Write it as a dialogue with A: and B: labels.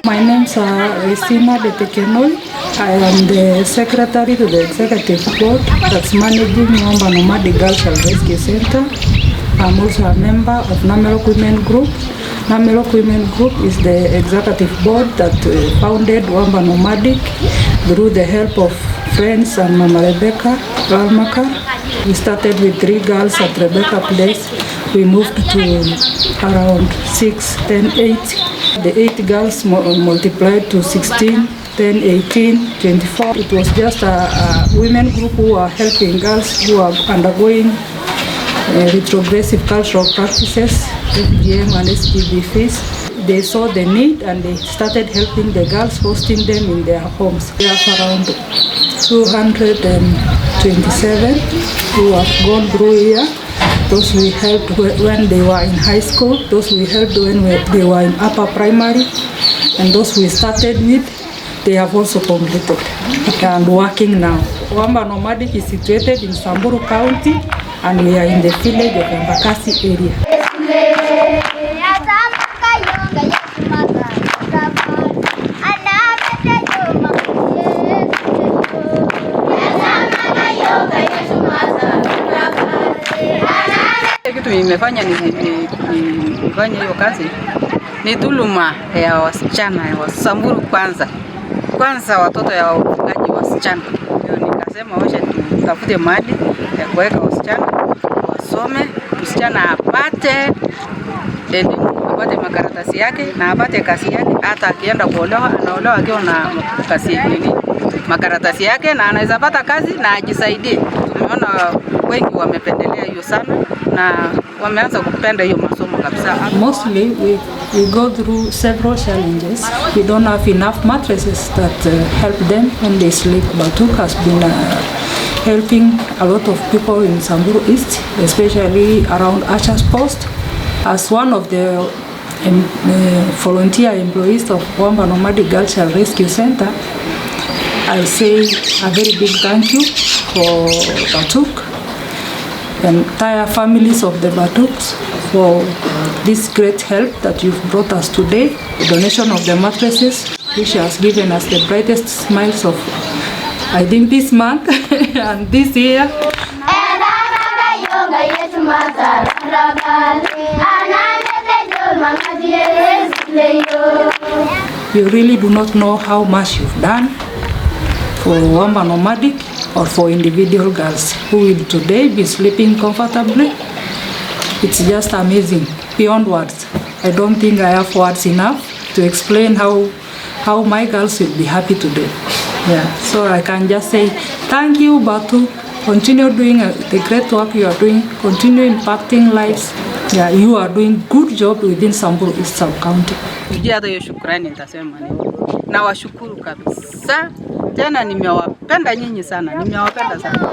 A: My name is Mattresses. I am the secretary to the executive board that's managing Wamba Nomadic Girls Rescue Center. I'm also a member of Nomadic Women Group. Nomadic Women Group is the executive board that founded Wamba Nomadic through the help of friends and Mama Rebecca Almaka. We started with 3 girls at Rebecca Place. We moved to around 6, 10, 8. The 8 girls multiplied to 16, 10, 18, 24. It was just a women group who are helping girls who are undergoing retrogressive cultural practices, FGM and SPVFs. They saw the need and they started helping the girls, hosting them in their homes. There are around 227 who have gone through here. Those we helped when they were in high school, those we helped when they were in upper primary, and those we started with, they have also completed and working now. Wamba Nomadic is situated in Samburu County, and we are in the village of Embakasi area.
B: Kitu nimefanya nifanye hiyo kazi ni dhuluma ya wasichana wa Samburu kwanza watoto ya wafugaji wasichana. Ndio nikasema wacha tutafute mali ya kuweka wasichana wasome, msichana apate elimu, apate makaratasi yake na apate kazi yake. Hata akienda kuolewa anaolewa akiwa na kazi nini, makaratasi yake, na anaweza pata kazi na ajisaidie. Tumeona wengi wamependelea hiyo sana na wameanza kupenda hiyo masomo kabisa.
A: Mostly we go through several challenges. We don't have enough mattresses that help them when they sleep. BATUK has been helping a lot of people in Samburu East, especially around Asha's Post. As one of the volunteer employees of Wamba Nomadic Girls Rescue Center, I say a very big thank you for BATUK, entire families of the BATUKs, for this great help that you've brought us today. The donation of the mattresses, which has given us the brightest smiles of, I think, this month and this year. You really do not know how much you've done for Wamba Nomadic or for individual girls who will today be sleeping comfortably. It's just amazing, beyond words. I don't think I have words enough to explain how my girls will be happy today. Yeah, so I can just say thank you, BATUK. Continue doing the great work you are doing. Continue impacting lives. Yeah, you are doing good job within Samburu East Sub-County.
B: Hata hiyo shukrani nitasema ni na washukuru kabisa. Tena nimewapenda nyinyi sana. Nimewapenda sana.